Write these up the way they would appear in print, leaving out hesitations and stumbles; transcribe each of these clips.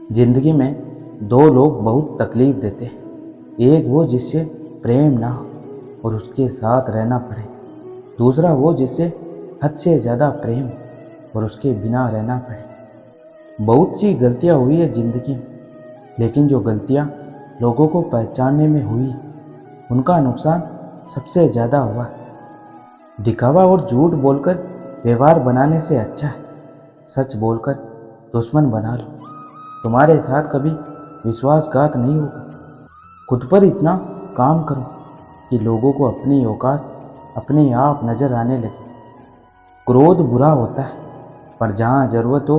जिंदगी में दो लोग बहुत तकलीफ देते हैं। एक वो जिससे प्रेम ना हो और उसके साथ रहना पड़े। दूसरा वो जिससे हद से ज़्यादा प्रेम और उसके बिना रहना पड़े। बहुत सी गलतियाँ हुई है ज़िंदगी में, लेकिन जो गलतियाँ लोगों को पहचानने में हुई उनका नुकसान सबसे ज़्यादा हुआ। दिखावा और झूठ बोलकर व्यवहार बनाने से अच्छा है सच बोलकर दुश्मन बना लो। तुम्हारे साथ कभी विश्वासघात नहीं होगा। खुद पर इतना काम करो कि लोगों को अपनी औकात अपने आप नज़र आने लगे। क्रोध बुरा होता है, पर जहाँ ज़रूरत हो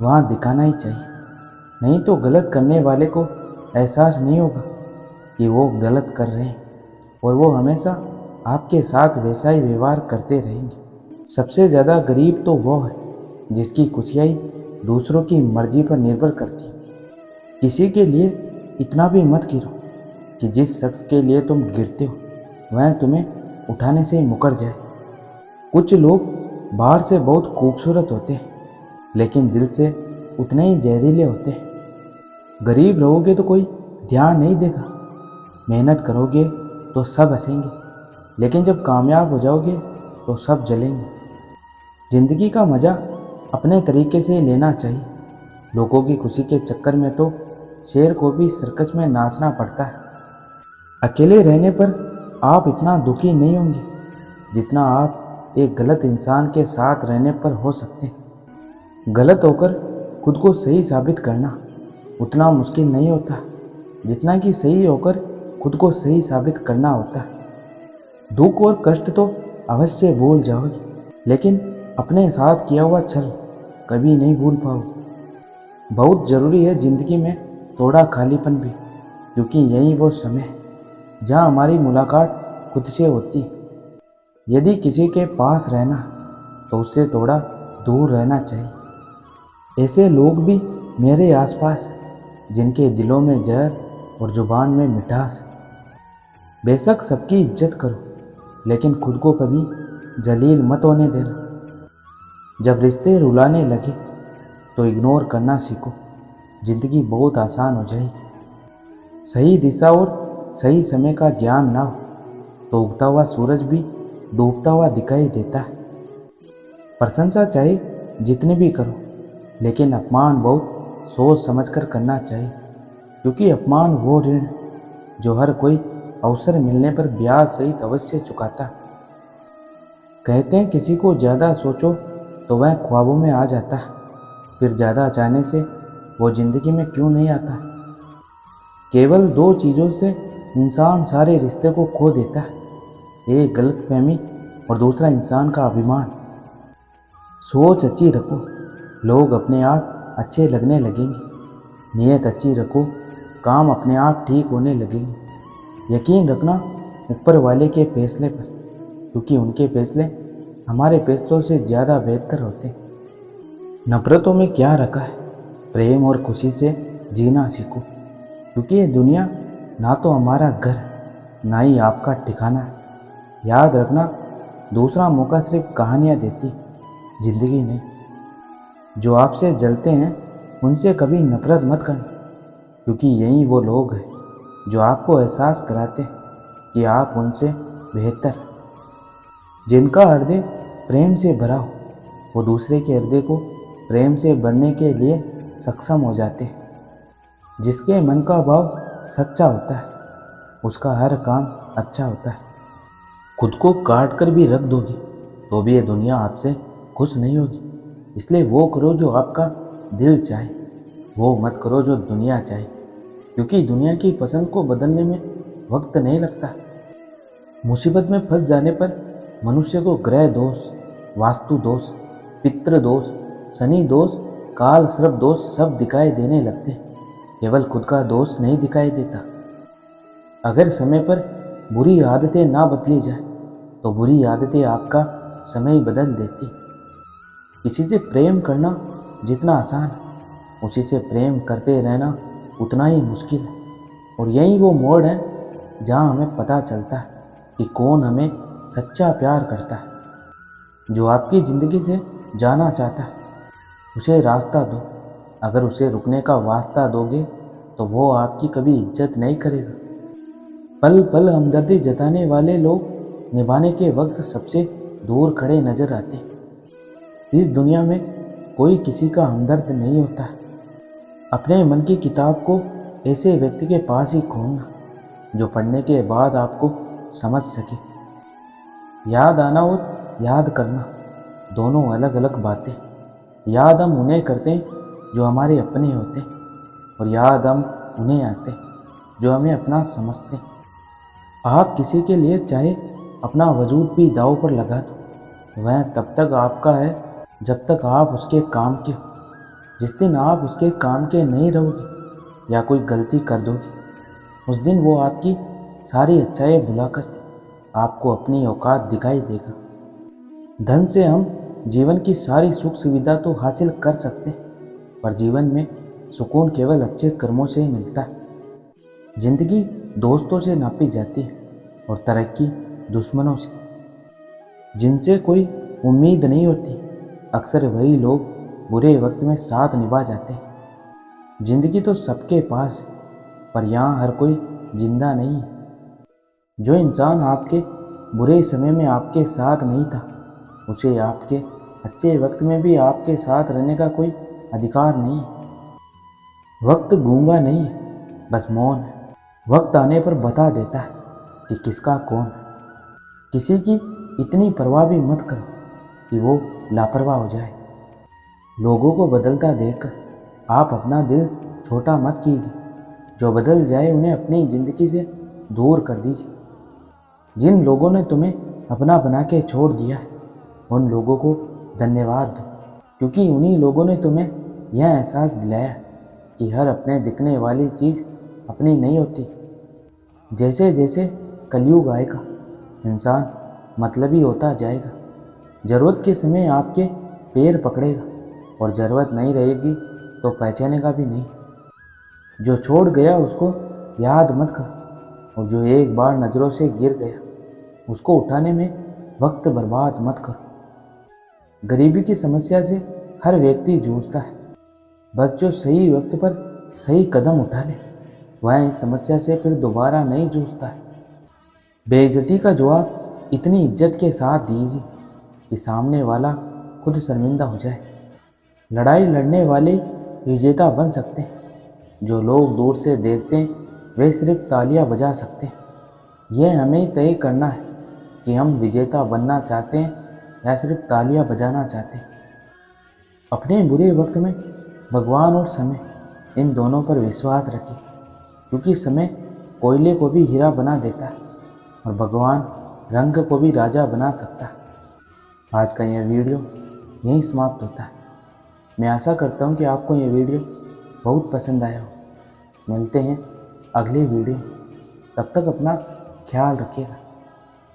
वहाँ दिखाना ही चाहिए। नहीं तो गलत करने वाले को एहसास नहीं होगा कि वो गलत कर रहे हैं, और वो हमेशा आपके साथ वैसा ही व्यवहार करते रहेंगे। सबसे ज़्यादा गरीब तो वो है जिसकी खुशियाँ ही दूसरों की मर्जी पर निर्भर करती है। किसी के लिए इतना भी मत गिरो कि जिस शख्स के लिए तुम गिरते हो वह तुम्हें उठाने से ही मुकर जाए। कुछ लोग बाहर से बहुत खूबसूरत होते हैं, लेकिन दिल से उतने ही जहरीले होते हैं। गरीब रहोगे तो कोई ध्यान नहीं देगा, मेहनत करोगे तो सब हंसेंगे, लेकिन जब कामयाब हो जाओगे तो सब जलेंगे। ज़िंदगी का मज़ा अपने तरीके से लेना चाहिए। लोगों की खुशी के चक्कर में तो शेर को भी सर्कस में नाचना पड़ता है। अकेले रहने पर आप इतना दुखी नहीं होंगे जितना आप एक गलत इंसान के साथ रहने पर हो सकते हैं। गलत होकर खुद को सही साबित करना उतना मुश्किल नहीं होता जितना कि सही होकर खुद को सही साबित करना होता है। दुख और कष्ट तो अवश्य भूल जाओगे, लेकिन अपने साथ किया हुआ छल कभी नहीं भूल पाओगे। बहुत ज़रूरी है ज़िंदगी में थोड़ा खालीपन भी, क्योंकि यही वो समय है जहाँ हमारी मुलाकात खुद से होती है। यदि किसी के पास रहना तो उससे थोड़ा दूर रहना चाहिए। ऐसे लोग भी मेरे आसपास हैं जिनके दिलों में जहर और जुबान में मिठास है। बेशक सबकी इज्जत करो, लेकिन खुद को कभी जलील मत होने देना। जब रिश्ते रुलाने लगे तो इग्नोर करना सीखो, ज़िंदगी बहुत आसान हो जाएगी। सही दिशा और सही समय का ज्ञान ना हो तो उगता हुआ सूरज भी डूबता हुआ दिखाई देता है। प्रशंसा चाहे जितनी भी करो, लेकिन अपमान बहुत सोच समझकर करना चाहिए, क्योंकि अपमान वो ऋण है जो हर कोई अवसर मिलने पर ब्याज सहित अवश्य चुकाता है। कहते हैं किसी को ज़्यादा सोचो तो वह ख्वाबों में आ जाता है, फिर ज़्यादा चाहने से वो ज़िंदगी में क्यों नहीं आता। केवल दो चीज़ों से इंसान सारे रिश्ते को खो देता है, एक गलतफहमी और दूसरा इंसान का अभिमान। सोच अच्छी रखो, लोग अपने आप अच्छे लगने लगेंगे। नीयत अच्छी रखो, काम अपने आप ठीक होने लगेंगे। यकीन रखना ऊपर वाले के फैसले पर, क्योंकि उनके फैसले हमारे फैसलों से ज़्यादा बेहतर होते हैं। नफ़रतों में क्या रखा है, प्रेम और खुशी से जीना सीखो, क्योंकि ये दुनिया ना तो हमारा घर ना ही आपका ठिकाना है। याद रखना, दूसरा मौका सिर्फ कहानियाँ देती, ज़िंदगी नहीं। जो आपसे जलते हैं उनसे कभी नफरत मत करना, क्योंकि यही वो लोग हैं जो आपको एहसास कराते हैं कि आप उनसे बेहतर हैं। जिनका हृदय प्रेम से भरा हो वो दूसरे के हृदय को प्रेम से भरने के लिए सक्षम हो जाते हैं। जिसके मन का भाव सच्चा होता है उसका हर काम अच्छा होता है। खुद को काट कर भी रख दोगे तो भी ये दुनिया आपसे खुश नहीं होगी। इसलिए वो करो जो आपका दिल चाहे, वो मत करो जो दुनिया चाहे, क्योंकि दुनिया की पसंद को बदलने में वक्त नहीं लगता। मुसीबत में फंस जाने पर मनुष्य को ग्रह दोष, वास्तु दोष, पितृ दोष, शनि दोष, काल सर्प दोष सब दिखाई देने लगते, केवल खुद का दोष नहीं दिखाई देता। अगर समय पर बुरी आदतें ना बदली जाए तो बुरी आदतें आपका समय बदल देती। किसी से प्रेम करना जितना आसान है, उसी से प्रेम करते रहना उतना ही मुश्किल है। और यही वो मोड़ है जहाँ हमें पता चलता है कि कौन हमें सच्चा प्यार करता है। जो आपकी ज़िंदगी से जाना चाहता है उसे रास्ता दो, अगर उसे रुकने का वास्ता दोगे तो वो आपकी कभी इज्जत नहीं करेगा। पल पल हमदर्दी जताने वाले लोग निभाने के वक्त सबसे दूर खड़े नजर आते हैं। इस दुनिया में कोई किसी का हमदर्द नहीं होता। अपने मन की किताब को ऐसे व्यक्ति के पास ही खोलना जो पढ़ने के बाद आपको समझ सके। याद आना और याद करना दोनों अलग अलग बातें। याद हम उन्हें करते हैं जो हमारे अपने होते हैं, और याद हम उन्हें आते हैं जो हमें अपना समझते हैं। आप किसी के लिए चाहे अपना वजूद भी दांव पर लगा दो, वह तब तक आपका है जब तक आप उसके काम के हो। जिस दिन आप उसके काम के नहीं रहोगे या कोई गलती कर दोगे, उस दिन वो आपकी सारी अच्छाई भुलाकर आपको अपनी औकात दिखाई देगा। धन से हम जीवन की सारी सुख सुविधा तो हासिल कर सकते हैं, पर जीवन में सुकून केवल अच्छे कर्मों से ही मिलता है। जिंदगी दोस्तों से नापी जाती है और तरक्की दुश्मनों से, जिनसे कोई उम्मीद नहीं होती। अक्सर वही लोग बुरे वक्त में साथ निभा जाते हैं। जिंदगी तो सबके पास है, पर यहाँ हर कोई जिंदा नहीं है। जो इंसान आपके बुरे समय में आपके साथ नहीं था, उसे आपके अच्छे वक्त में भी आपके साथ रहने का कोई अधिकार नहीं है। वक्त गूंगा नहीं है, बस मौन है। वक्त आने पर बता देता है कि किसका कौन है। किसी की इतनी परवाह भी मत करो कि वो लापरवाह हो जाए। लोगों को बदलता देखकर आप अपना दिल छोटा मत कीजिए। जो बदल जाए उन्हें अपनी ज़िंदगी से दूर कर दीजिए। जिन लोगों ने तुम्हें अपना बना के छोड़ दिया है, उन लोगों को धन्यवाद दो, क्योंकि उन्हीं लोगों ने तुम्हें यह एहसास दिलाया कि हर अपने दिखने वाली चीज़ अपनी नहीं होती। जैसे जैसे कलयुग आएगा, इंसान मतलबी होता जाएगा। ज़रूरत के समय आपके पैर पकड़ेगा, और ज़रूरत नहीं रहेगी तो पहचानेगा भी नहीं। जो छोड़ गया उसको याद मत करो, और जो एक बार नज़रों से गिर गया उसको उठाने में वक्त बर्बाद मत करो। गरीबी की समस्या से हर व्यक्ति जूझता है, बस जो सही वक्त पर सही कदम उठा ले वह इस समस्या से फिर दोबारा नहीं जूझता है। बेइज्जती का जवाब इतनी इज्जत के साथ दीजिए कि सामने वाला खुद शर्मिंदा हो जाए। लड़ाई लड़ने वाले विजेता बन सकते हैं, जो लोग दूर से देखते हैं वे सिर्फ तालियां बजा सकते हैं। यह हमें तय करना है कि हम विजेता बनना चाहते हैं या सिर्फ तालियां बजाना चाहते हैं। अपने बुरे वक्त में भगवान और समय, इन दोनों पर विश्वास रखें, क्योंकि समय कोयले को भी हीरा बना देता है और भगवान रंग को भी राजा बना सकता है। आज का यह वीडियो यहीं समाप्त होता है। मैं आशा करता हूँ कि आपको यह वीडियो बहुत पसंद आया हो। मिलते हैं अगले वीडियो, तब तक अपना ख्याल रखिएगा।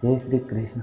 जय श्री कृष्ण।